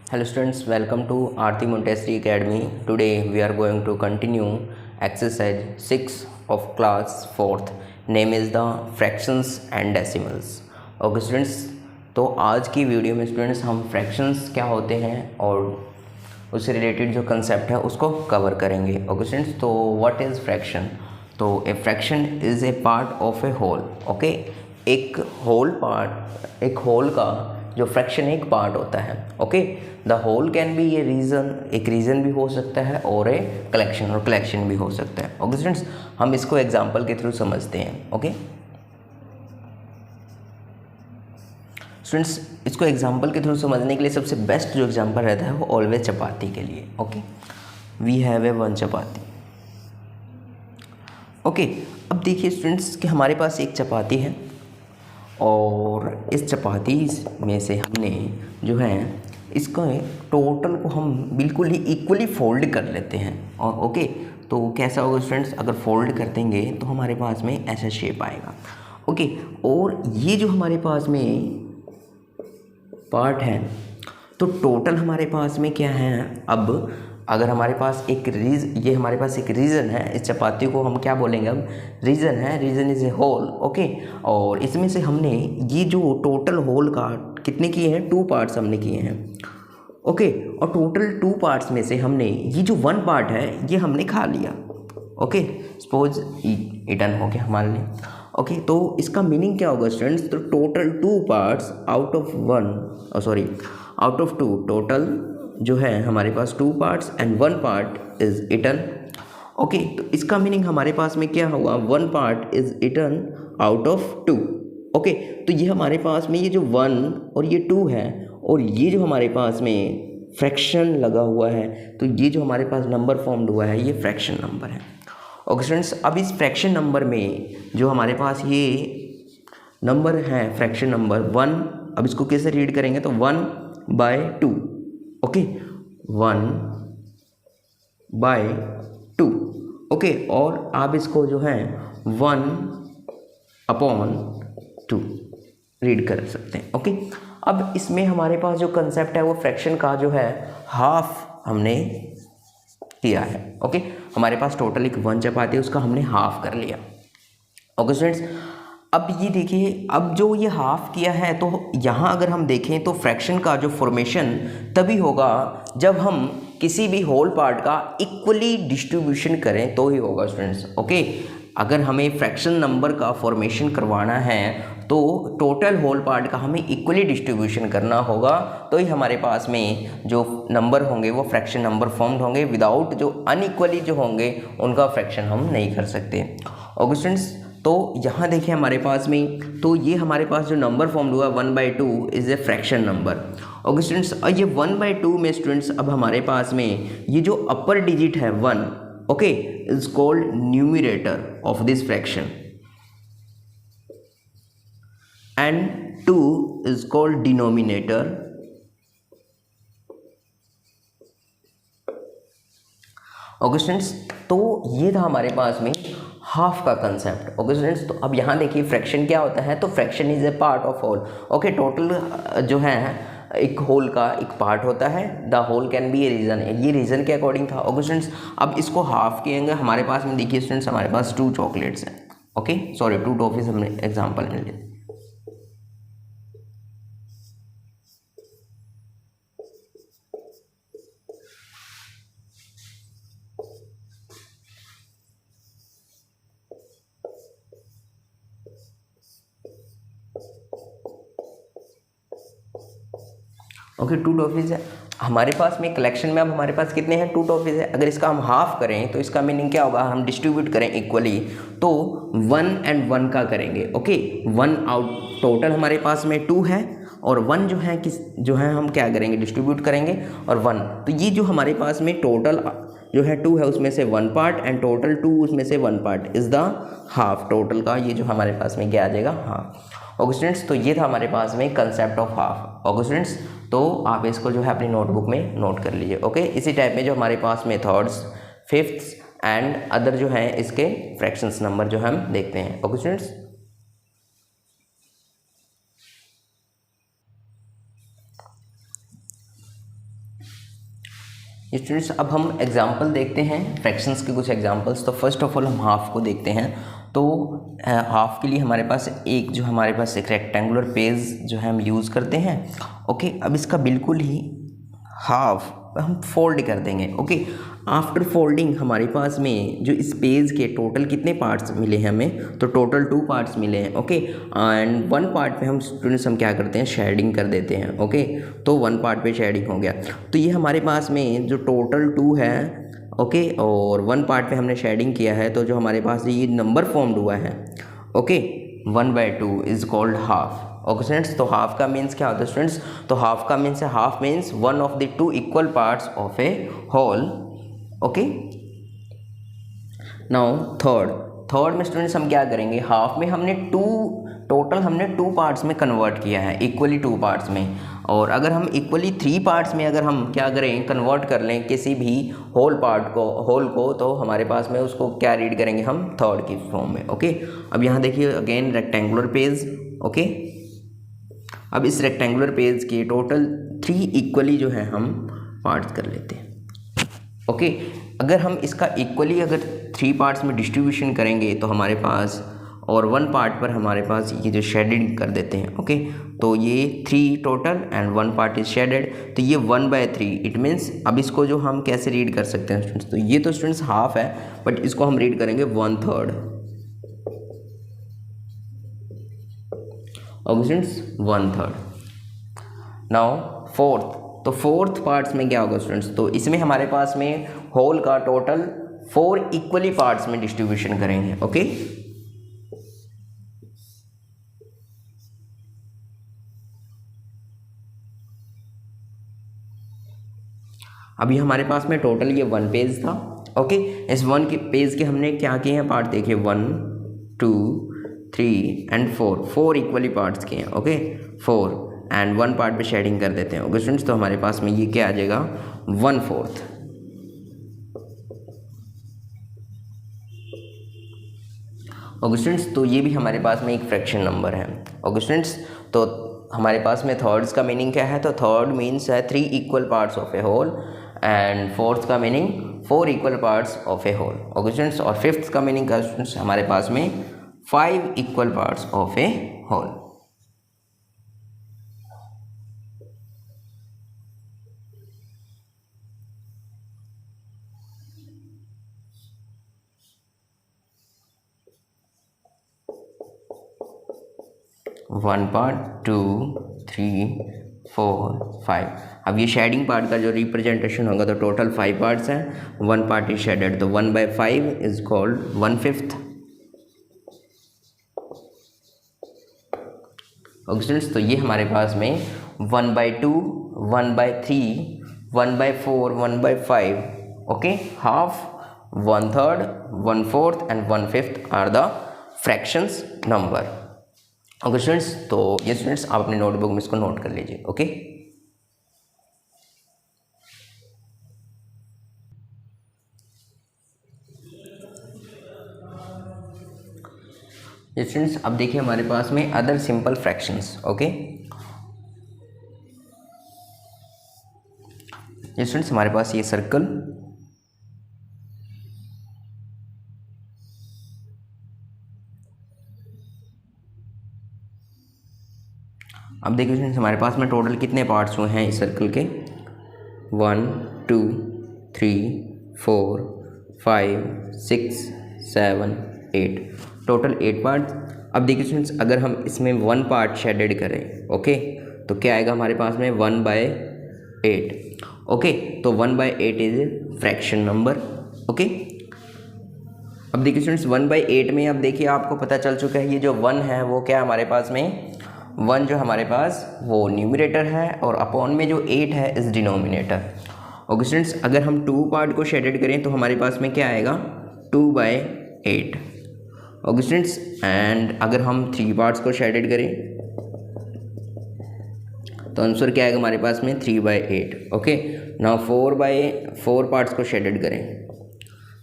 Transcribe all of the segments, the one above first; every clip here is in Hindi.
Hello students, welcome to Aarti Montessori Academy. Today we are going to continue exercise 6 of class 4th. Name is the fractions and decimals. Okay students, तो आज की वीडियो में स्टूडेंट्स हम फ्रैक्शंस क्या होते हैं और उससे रिलेटेड जो कंसेप्ट है उसको कवर करेंगे. ओके स्टूडेंट्स, तो व्हाट इज़ फ्रैक्शन? तो a fraction is a part of a whole. Okay, एक होल का जो फ्रैक्शन एक पार्ट होता है. Okay, the whole can be a region, एक रीजन भी हो सकता है और ए कलेक्शन, और कलेक्शन भी हो सकता है. ओके स्टूडेंट्स, हम इसको एग्जांपल के थ्रू समझते हैं. ओके स्टूडेंट्स, इसको एग्जांपल के थ्रू समझने के लिए सबसे बेस्ट जो एग्जांपल रहता है वो ऑलवेज चपाती के लिए. Okay, we have a one chapati. Okay, अब देखिए स्टूडेंट्स कि हमारे पास एक चपाती है और इस चपाती में से हमने जो है इसका टोटल को हम बिल्कुल ही इक्वली फोल्ड कर लेते हैं. और ओके, तो कैसा होगा स्टूडेंट्स, अगर फोल्ड कर देंगे तो हमारे पास में ऐसा शेप आएगा. ओके, और ये जो हमारे पास में पार्ट है तो टोटल हमारे पास में क्या है. अब अगर हमारे पास ये हमारे पास एक रीजन है, इस चपाती को हम क्या बोलेंगे, अब रीजन है, region is a whole. Okay, और इसमें से हमने ये जो टोटल होल का कितने किए हैं, 2 पार्ट्स हमने किए हैं. ओके, और टोटल 2 पार्ट्स में से हमने ये जो 1 पार्ट है ये हमने खा लिया. ओके, सपोज इटन हो गया हमारे लिए. ओके, तो इसका मीनिंग क्या होगा स्टूडेंट्स, तो total 2 parts out of 2 total जो है हमारे पास 2 parts and 1 part is eaten. Okay, तो इसका मीनिंग हमारे पास में क्या हुआ, 1 part is eaten out of 2. Okay, तो ये हमारे पास में ये जो 1 और ये 2 है और ये जो हमारे पास में फ्रैक्शन लगा हुआ है, तो ये जो हमारे पास नंबर फॉर्म्ड हुआ है ये फ्रैक्शन नंबर है. ओके स्टूडेंट्स, अब इस फ्रैक्शन नंबर में जो हमारे पास ये नंबर है फ्रैक्शन नंबर 1, अब इसको कैसे रीड करेंगे, तो 1/2. ओके, 1/2. ओके, और आप इसको जो है 1/2 रीड कर सकते हैं. ओके, अब इसमें हमारे पास जो कंसेप्ट है वो फ्रैक्शन का जो है हाफ हमने किया है. ओके, हमारे पास टोटल एक 1 चपाती है, उसका हमने हाफ कर लिया. ओके स्टूडेंट्स, अब ये देखिए, अब जो ये हाफ किया है तो यहाँ अगर हम देखें तो फ्रैक्शन का जो फॉर्मेशन तभी होगा जब हम किसी भी होल पार्ट का इक्वली डिस्ट्रीब्यूशन करें तो ही होगा स्टूडेंट्स. ओके, अगर हमें फ्रैक्शन नंबर का फॉर्मेशन करवाना है तो टोटल होल पार्ट का हमें इक्वली डिस्ट्रीब्यूशन करना होगा, तो ही हमारे पास में जो नंबर होंगे वो फ्रैक्शन नंबर फॉर्म्ड होंगे. विदाउट जो अनइक्वली जो होंगे उनका फ्रैक्शन हम नहीं कर सकते. ओके स्टूडेंट्स, तो यहाँ देखिए हमारे पास में, तो ये हमारे पास जो नंबर फॉर्म हुआ 1/2 is a fraction number. Okay students, और ये 1/2 में स्टूडेंट्स अब हमारे पास में ये जो अपर डिजिट है 1, okay, is called numerator of this fraction and 2 is called denominator. Okay students, तो ये था हमारे पास में हाफ का कंसेप्ट. ओके स्टूडेंट्स, तो अब यहाँ देखिए फ्रैक्शन क्या होता है, तो fraction is a part of whole. Okay, total जो है एक होल का एक पार्ट होता है. The whole can be a region, ये रीजन के अकॉर्डिंग था. ओके स्टूडेंट्स, अब इसको हाफ किएंगे. हमारे पास में देखिए स्टूडेंट्स, हमारे पास 2 चॉकलेट्स हैं. ओके, सॉरी 2 टॉफीज हमने एग्जाम्पल में लिए. ओके, 2 टॉफीज़ है हमारे पास में. कलेक्शन में अब हमारे पास कितने हैं, 2 टॉफीज़ है. अगर इसका हम हाफ करें तो इसका मीनिंग क्या होगा, हम डिस्ट्रीब्यूट करें इक्वली तो 1 and 1 का करेंगे. ओके, 1 आउट, टोटल हमारे पास में 2 है और 1 जो है हम क्या करेंगे, डिस्ट्रीब्यूट करेंगे. और 1, तो ये जो हमारे पास में टोटल जो है 2 है उसमें से 1 पार्ट एंड टोटल 2 उसमें से 1 part is the half. Total का ये जो हमारे पास में क्या आ जाएगा, हाफ. ओके स्टूडेंट्स, तो ये था हमारे पास में concept of half. Okay students, तो आप इसको जो है अपनी नोटबुक में नोट कर लीजिए. ओके, इसी टाइप में जो हमारे पास में थर्ड्स, फिफ्थ्स एंड अदर जो हैं इसके फ्रैक्शंस नंबर जो हम देखते हैं. ओके स्टूडेंट्स, स्टूडेंट्स अब हम एग्जांपल देखते हैं फ्रैक्शंस के कुछ एग्जांपल्स। तो फर्स्ट ऑफ ऑल हम हाफ को देखते हैं। तो हाफ के लिए हमारे पास एक रेक्टेंगुलर पेज जो है हम यूज़ करते हैं। ओके, अब इसका बिल्कुल ही हाफ हम फोल्ड कर देंगे। ओके, आफ्टर फोल्डिंग हमारे पास में जो इस पेज के टोटल कितने पार्ट्स मिले हैं हमें, तो टोटल 2 पार्ट्स मिले हैं। ओके, एंड 1 पार्ट पे हम स्टूडेंट्स हम क्या करते हैं, शेडिंग कर देते हैं। ओके, तो 1 पार्ट पे शेडिंग हो गया। तो ये हमारे पास में जो टोटल 2 है, ओके, और 1 पार्ट पे हमने शेडिंग किया है, तो जो हमारे पास ये नंबर फॉर्म्ड हुआ है, okay, 1/2 is called half. Okay students, तो हाफ का मीन्स क्या होता है स्टूडेंट्स, तो हाफ का मीन्स है, half means 1 of the 2 equal parts of a whole. Okay, now third में स्टूडेंट्स हम क्या करेंगे, हाफ में हमने टोटल हमने 2 पार्ट्स में कन्वर्ट किया है, इक्वली 2 पार्ट्स में। और अगर हम इक्वली 3 पार्ट्स में अगर हम क्या करें, कन्वर्ट कर लें किसी भी होल को, तो हमारे पास में उसको क्या रीड करेंगे हम, थर्ड की फॉर्म में। ओके, अब यहाँ देखिए अगेन रेक्टेंगुलर पेज। ओके, अब इस रेक्टेंगुलर पेज के टोटल 3 इक्वली जो है हम पार्ट्स कर लेते हैं। ओके, अगर हम इसका इक्वली अगर 3 पार्ट्स में डिस्ट्रीब्यूशन करेंगे तो हमारे पास, और 1 पार्ट पर हमारे पास ये जो शेडेड कर देते हैं। ओके, तो ये 3 total and 1 part is shaded, तो ये 1/3। इट मीन्स अब इसको जो हम कैसे रीड कर सकते हैं स्टूडेंट्स, तो ये तो स्टूडेंट्स हाफ है, बट इसको हम रीड करेंगे 1/3। Okay students, 1/3। नाउ तो फोर्थ पार्ट्स में क्या होगा स्टूडेंट्स, तो इसमें हमारे पास में होल का टोटल 4 इक्वली पार्ट्स में डिस्ट्रीब्यूशन करेंगे। ओके, अभी हमारे पास में टोटल ये 1 पेज था। ओके, इस 1 के पेज के हमने क्या किए हैं पार्ट, देखिए 1 2 3 एंड 4 इक्वली पार्ट्स किए हैं। ओके, 4 एंड 1 पार्ट पे शेडिंग कर देते हैं। ओके स्टूडेंट्स, तो हमारे पास में ये क्या आ जाएगा, 1/4। ओके स्टूडेंट्स, तो ये भी हमारे पास में एक फ्रैक्शन नंबर है। ओके स्टूडेंट्स, तो हमारे पास में थर्ड्स का मीनिंग क्या है, तो थर्ड मीन्स है 3 equal parts of a whole, and fourth का meaning 4 equal parts of a whole. Okay students, और फिफ्थ का मीनिंग का स्टूडेंट्स हमारे पास में 5 equal parts of a whole. One part 2 3 4 5। अब ये शेडिंग पार्ट का जो रिप्रेजेंटेशन होगा, तो टोटल 5 पार्ट्स हैं, 1 पार्ट इज शेडेड, तो 1/5 इज कॉल्ड 1/5। ओके स्टूडेंट्स, तो ये हमारे पास में 1/2 1/3 1/4 1/5, okay, half, 1/3 1/4 and 1/5 are the fractions number. Okay students, तो ये स्टूडेंट्स आप अपने नोटबुक में इसको नोट कर लीजिए। ओके, स्टूडेंट्स अब देखिए हमारे पास में other simple fractions. Okay students, हमारे पास ये सर्कल, अब देखिए स्टूडेंट्स हमारे पास में टोटल कितने पार्ट्स हुए हैं इस सर्कल के, 1 2 3 4 5 6 7 8, टोटल 8 पार्ट्स। अब देखिए स्टूडेंट्स अगर हम इसमें 1 पार्ट शेडेड करें, ओके, तो क्या आएगा हमारे पास में 1/8। ओके, तो 1/8 इज फ्रैक्शन नंबर। ओके, अब देखिए स्टूडेंट्स 1/8 में अब देखिए आपको पता चल चुका है, ये जो 1 है वो क्या हमारे पास में, 1 जो हमारे पास वो न्यूमरेटर है, और अपॉन में जो 8 है इस डिनोमिनेटर। ओके स्टूडेंट्स, अगर हम 2 पार्ट को शेडेड करें तो हमारे पास में क्या आएगा, 2/8। ओके स्टूडेंट्स, एंड अगर हम 3 पार्ट्स को शेडेड करें तो आंसर क्या आएगा हमारे पास में, 3/8। ओके, नाउ 4 पार्ट्स को शेडेड करें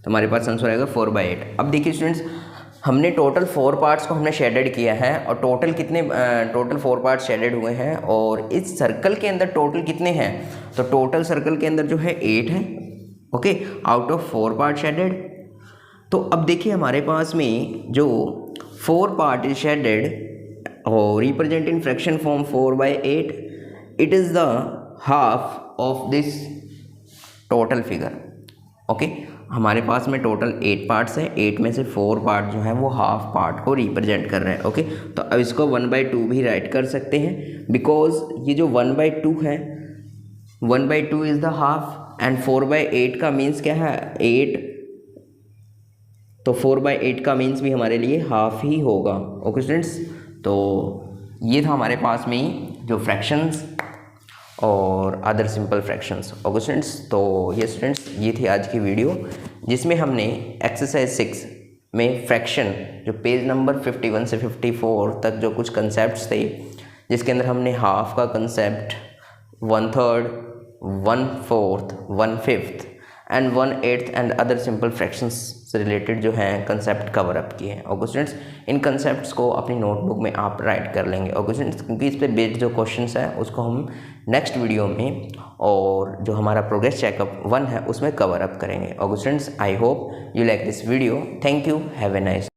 तो हमारे पास आंसर आएगा 4/8। अब देखिए स्टूडेंट्स हमने टोटल 4 पार्ट्स को हमने शेडेड किया है और टोटल 4 पार्ट्स शेडेड हुए हैं और इस सर्कल के अंदर टोटल कितने हैं, तो टोटल सर्कल के अंदर जो है 8 है, okay, out of 4 part shaded. तो अब देखिए हमारे पास में जो 4 पार्ट इज शेडेड और represent in fraction form 4/8, it is the half of this total figure, okay. हमारे पास में टोटल 8 पार्ट्स हैं, 8 में से 4 पार्ट जो है वो हाफ पार्ट को रिप्रेजेंट कर रहे हैं, ओके। तो अब इसको 1/2 भी राइट कर सकते हैं, बिकॉज ये जो 1/2 है, 1/2 इज़ द हाफ एंड 4/8 का मीन्स क्या है 8, तो 4/8 का मीन्स भी हमारे लिए हाफ ही होगा, ओके स्टूडेंट्स। तो ये था हमारे पास में जो फ्रैक्शंस और other simple fractions, okay students. तो ये स्टूडेंट्स ये थी आज की वीडियो जिसमें हमने एक्सरसाइज 6 में फ्रैक्शन जो पेज नंबर 51 से 54 तक जो कुछ कंसेप्ट्स थे, जिसके अंदर हमने हाफ का concept, 1/3, 1/4, 1/5 and 1/8 and other simple fractions से रिलेटेड जो हैं कंसेप्ट कवर अप किए हैं, ओके स्टूडेंट्स। इन कंसेप्ट्स को अपनी नोटबुक में आप राइट कर लेंगे, ओके स्टूडेंट्स, क्योंकि इस पे बेस्ड जो क्वेश्चंस है उसको हम नेक्स्ट वीडियो में और जो हमारा प्रोग्रेस चेकअप 1 है उसमें कवर अप करेंगे, okay students. I hope you like this video, thank you, have a nice